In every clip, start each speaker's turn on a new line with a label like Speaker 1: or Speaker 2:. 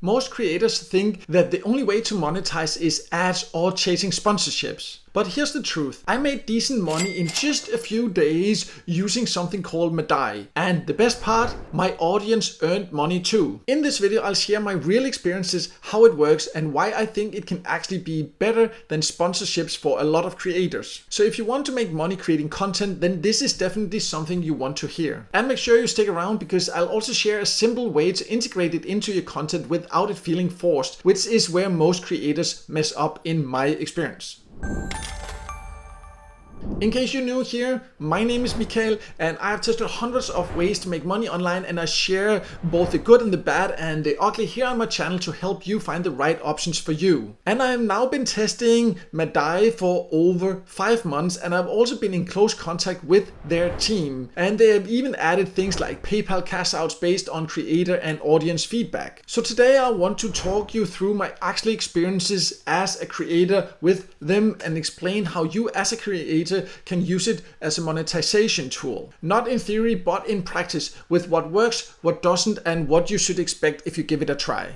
Speaker 1: Most creators think that the only way to monetize is ads or chasing sponsorships. But here's the truth. I made decent money in just a few days using something called Madai. And the best part, my audience earned money too. In this video, I'll share my real experiences, how it works, and why I think it can actually be better than sponsorships for a lot of creators. So if you want to make money creating content, then this is definitely something you want to hear. And make sure you stick around because I'll also share a simple way to integrate it into your content without it feeling forced, which is where most creators mess up in my experience. In case you're new here, my name is Mikael and I've tested hundreds of ways to make money online, and I share both the good and the bad and the ugly here on my channel to help you find the right options for you. And I've now been testing Madai for over 5 months, and I've also been in close contact with their team. And they have even added things like PayPal cash outs based on creator and audience feedback. So today I want to talk you through my actual experiences as a creator with them and explain how you as a creator can use it as a monetization tool. Not in theory, but in practice, with what works, what doesn't, and what you should expect if you give it a try.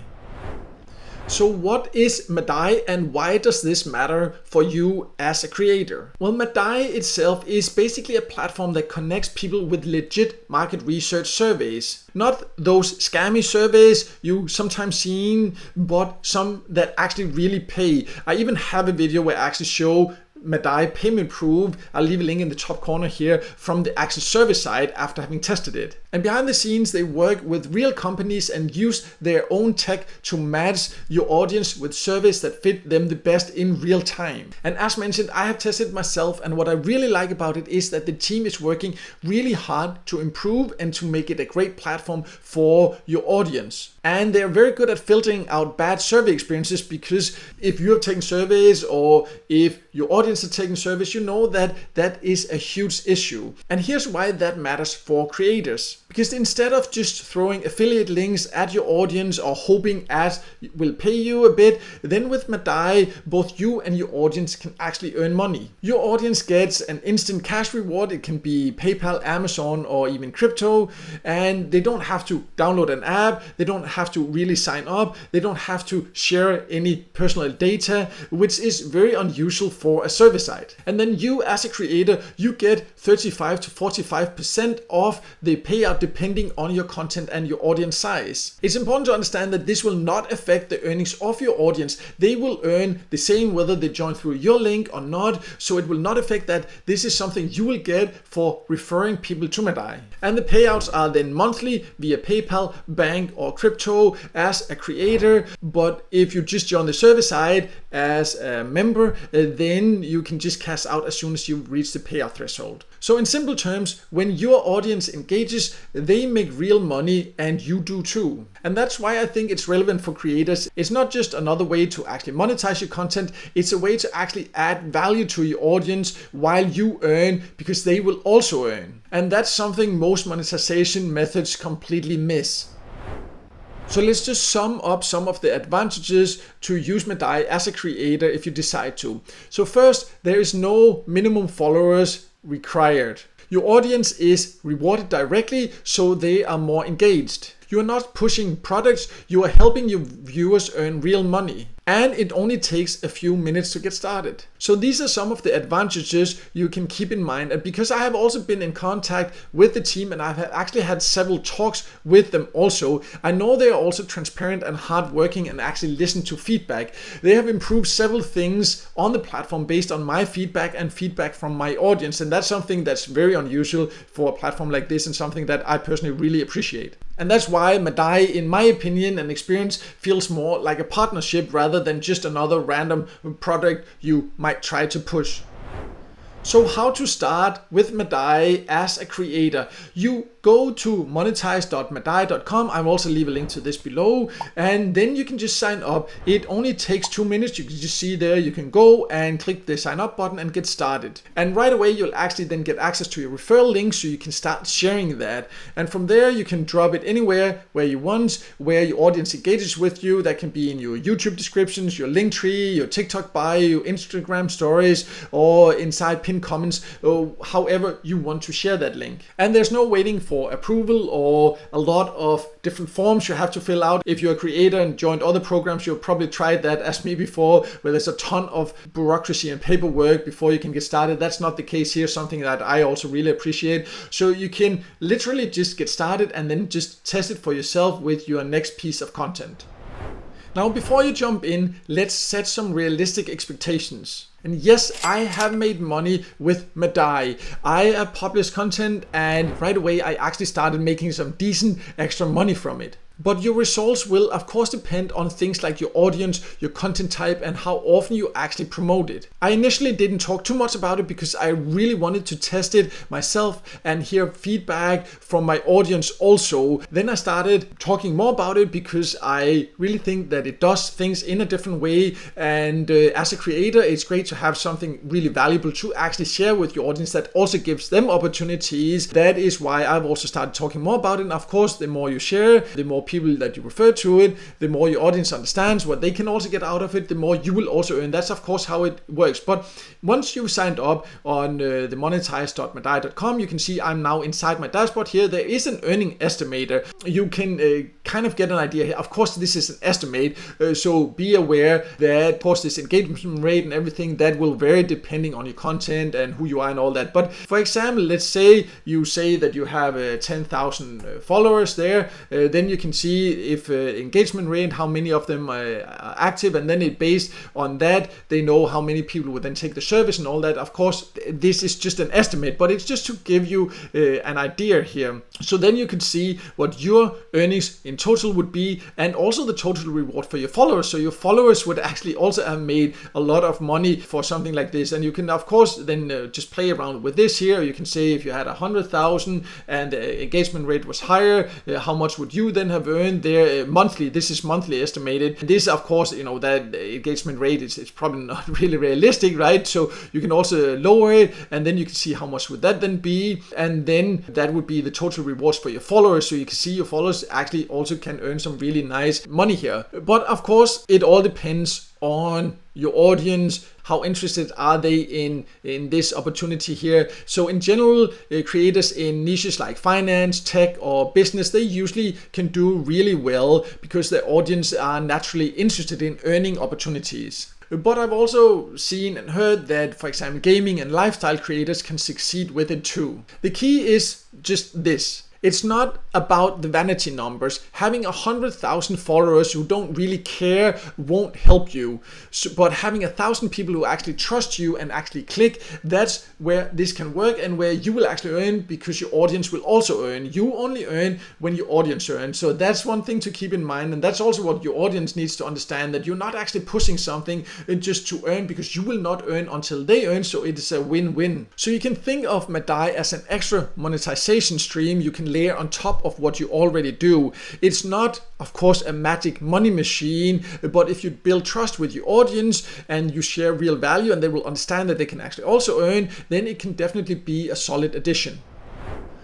Speaker 1: So what is Madai and why does this matter for you as a creator? Well, Madai itself is basically a platform that connects people with legit market research surveys. Not those scammy surveys you sometimes seen, but some that actually really pay. I even have a video where I actually show Madai payment proof. I'll leave a link in the top corner here from the actual service side after having tested it. And behind the scenes, they work with real companies and use their own tech to match your audience with surveys that fit them the best in real time. And as mentioned, I have tested myself, and what I really like about it is that the team is working really hard to improve and to make it a great platform for your audience. And they're very good at filtering out bad survey experiences, because if you're taking surveys or if your audience is taking surveys, you know that that is a huge issue. And here's why that matters for creators. Because instead of just throwing affiliate links at your audience or hoping ads will pay you a bit, then with Madai, both you and your audience can actually earn money. Your audience gets an instant cash reward. It can be PayPal, Amazon, or even crypto. And they don't have to download an app. They don't have to really sign up. They don't have to share any personal data, which is very unusual for a service site. And then you as a creator, you get 35 to 45% of the payout depending on your content and your audience size. It's important to understand that this will not affect the earnings of your audience. They will earn the same whether they join through your link or not, so it will not affect that. This is something you will get for referring people to Madai. And the payouts are then monthly via PayPal, bank, or crypto as a creator. But if you just join the service side as a member, then you can just cash out as soon as you reach the payout threshold. So in simple terms, when your audience engages, they make real money and you do too. And that's why I think it's relevant for creators. It's not just another way to actually monetize your content, it's a way to actually add value to your audience while you earn, because they will also earn. And that's something most monetization methods completely miss. So let's just sum up some of the advantages to use Madai as a creator if you decide to. So first, there is no minimum followers required. Your audience is rewarded directly, so they are more engaged. You are not pushing products, you are helping your viewers earn real money. And it only takes a few minutes to get started. So these are some of the advantages you can keep in mind. And because I have also been in contact with the team and I've actually had several talks with them also, I know they are also transparent and hardworking and actually listen to feedback. They have improved several things on the platform based on my feedback and feedback from my audience. And that's something that's very unusual for a platform like this and something that I personally really appreciate. And that's why Madai, in my opinion and experience, feels more like a partnership rather than just another random product you might try to push. So how to start with Madai as a creator? You go to monetize.madai.com. I will also leave a link to this below, and then you can just sign up. It only takes 2 minutes. You can just see there, you can go and click the sign up button and get started. And right away, you'll actually then get access to your referral link, so you can start sharing that. And from there, you can drop it anywhere where you want, where your audience engages with you. That can be in your YouTube descriptions, your link tree, your TikTok bio, your Instagram stories, or inside pinned comments, or however you want to share that link. And there's no waiting for approval or a lot of different forms you have to fill out. If you're a creator and joined other programs, you've probably tried that as me before, where there's a ton of bureaucracy and paperwork before you can get started. That's not the case here, something that I also really appreciate. So you can literally just get started and then just test it for yourself with your next piece of content. Now, before you jump in, let's set some realistic expectations. And yes, I have made money with Madai. I have published content and right away I actually started making some decent extra money from it. But your results will of course depend on things like your audience, your content type, and how often you actually promote it. I initially didn't talk too much about it because I really wanted to test it myself and hear feedback from my audience also. Then I started talking more about it because I really think that it does things in a different way, and as a creator it's great to have something really valuable to actually share with your audience that also gives them opportunities. That is why I've also started talking more about it. And of course, the more you share, the more people that you refer to it, the more your audience understands what they can also get out of it, the more you will also earn. That's of course how it works. But once you've signed up on the monetize.madai.com, you can see I'm now inside my dashboard here. There is an earning estimator. You can kind of get an idea here. Of course, this is an estimate, so be aware that of course this engagement rate and everything that will vary depending on your content and who you are and all that. But for example, let's say you say that you have 10,000 followers there, then you can see if engagement rate, how many of them are active, and then it based on that they know how many people would then take the service and all that. Of course, this is just an estimate, but it's just to give you an idea here. So then you can see what your earnings in total would be, and also the total reward for your followers. So your followers would actually also have made a lot of money for something like this. And you can of course then just play around with this here. You can say if you had 100,000 and the engagement rate was higher, how much would you then have earned there monthly. This is monthly estimated. This of course, that engagement rate is probably not really realistic, right? So you can also lower it, and then you can see how much would that then be, and then that would be the total rewards for your followers. So you can see your followers actually also can earn some really nice money here. But of course, it all depends on your audience. How interested are they in this opportunity here? So in general, creators in niches like finance, tech, or business, they usually can do really well because their audience are naturally interested in earning opportunities. But I've also seen and heard that, for example, gaming and lifestyle creators can succeed with it too. The key is just this. It's not about the vanity numbers. Having 100,000 followers who don't really care won't help you. But having 1,000 people who actually trust you and actually click, that's where this can work and where you will actually earn, because your audience will also earn. You only earn when your audience earns. So that's one thing to keep in mind. And that's also what your audience needs to understand, that you're not actually pushing something just to earn, because you will not earn until they earn. So it is a win-win. So you can think of Madai as an extra monetization stream you can layer on top of what you already do. It's not, of course, a magic money machine, but if you build trust with your audience and you share real value and they will understand that they can actually also earn, then it can definitely be a solid addition.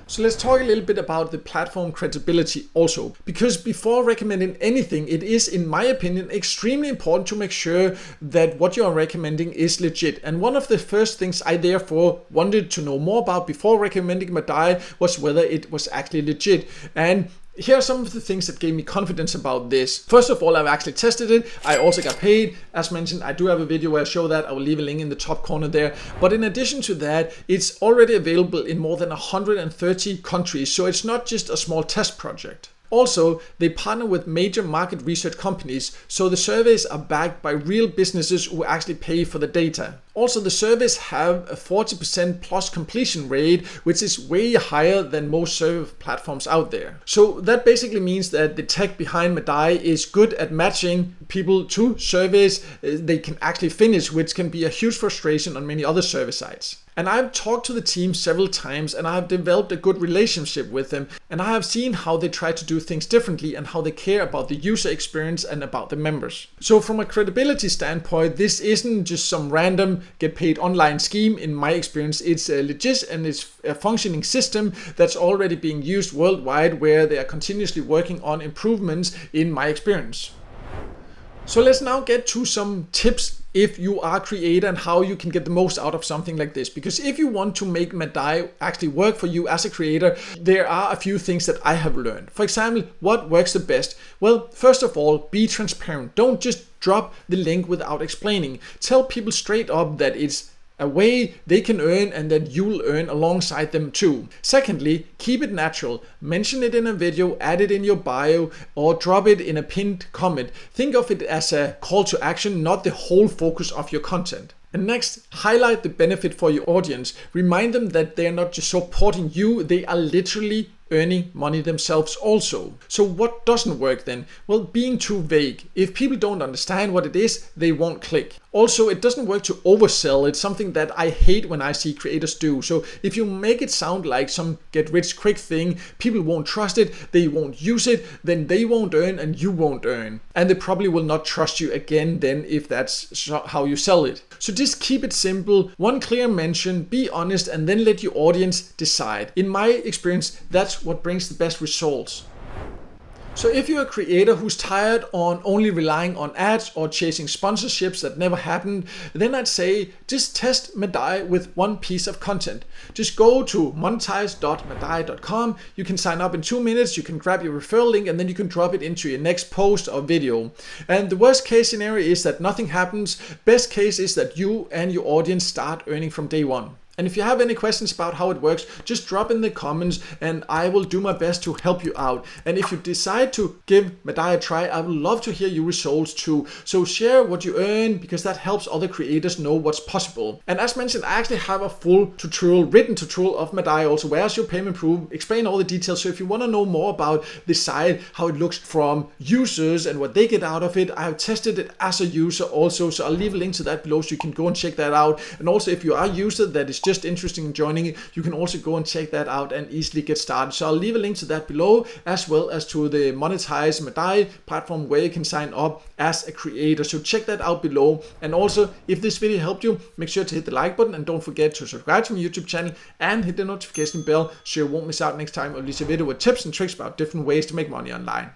Speaker 1: So let's talk a little bit about the platform credibility also, because before recommending anything, it is, in my opinion, extremely important to make sure that what you are recommending is legit. And one of the first things I therefore wanted to know more about before recommending Madai was whether it was actually legit. And here are some of the things that gave me confidence about this. First of all, I've actually tested it. I also got paid. As mentioned, I do have a video where I show that. I will leave a link in the top corner there. But in addition to that, it's already available in more than 130 countries. So it's not just a small test project. Also, they partner with major market research companies, so the surveys are backed by real businesses who actually pay for the data. Also, the surveys have a 40% plus completion rate, which is way higher than most survey platforms out there. So that basically means that the tech behind Madai is good at matching people to surveys they can actually finish, which can be a huge frustration on many other survey sites. And I've talked to the team several times and I've developed a good relationship with them, and I have seen how they try to do things differently and how they care about the user experience and about the members. So from a credibility standpoint, this isn't just some random get paid online scheme. In my experience, it's legit and it's a functioning system that's already being used worldwide, where they are continuously working on improvements in my experience. So let's now get to some tips if you are a creator and how you can get the most out of something like this. Because if you want to make Madai actually work for you as a creator, there are a few things that I have learned. For example, what works the best? Well, first of all, be transparent. Don't just drop the link without explaining. Tell people straight up that it's a way they can earn and that you'll earn alongside them too. Secondly, keep it natural. Mention it in a video, add it in your bio, or drop it in a pinned comment. Think of it as a call to action, not the whole focus of your content. And next, highlight the benefit for your audience. Remind them that they're not just supporting you, they are literally earning money themselves also. So what doesn't work then? Well, being too vague. If people don't understand what it is, they won't click. Also, it doesn't work to oversell. It's something that I hate when I see creators do. So if you make it sound like some get rich quick thing, people won't trust it, they won't use it, then they won't earn and you won't earn. And they probably will not trust you again then if that's how you sell it. So just keep it simple, one clear mention, be honest, and then let your audience decide. In my experience, that's what brings the best results. So if you're a creator who's tired on only relying on ads or chasing sponsorships that never happened, then I'd say just test Madai with one piece of content. Just go to monetize.madai.com. You can sign up in 2 minutes, you can grab your referral link, and then you can drop it into your next post or video. And the worst case scenario is that nothing happens. Best case is that you and your audience start earning from day one. And if you have any questions about how it works, just drop in the comments and I will do my best to help you out. And if you decide to give Madai a try, I would love to hear your results too. So share what you earn because that helps other creators know what's possible. And as mentioned, I actually have a full tutorial, written tutorial of Madai also. Where's your payment proof? Explain all the details. So if you want to know more about the site, how it looks from users and what they get out of it, I have tested it as a user also. So I'll leave a link to that below so you can go and check that out. And also if you are a user that is just interested in joining it, you can also go and check that out and easily get started. So I'll leave a link to that below, as well as to the Monetize Madai platform where you can sign up as a creator. So check that out below. And also, if this video helped you, make sure to hit the like button and don't forget to subscribe to my YouTube channel and hit the notification bell so you won't miss out next time I release a video with tips and tricks about different ways to make money online.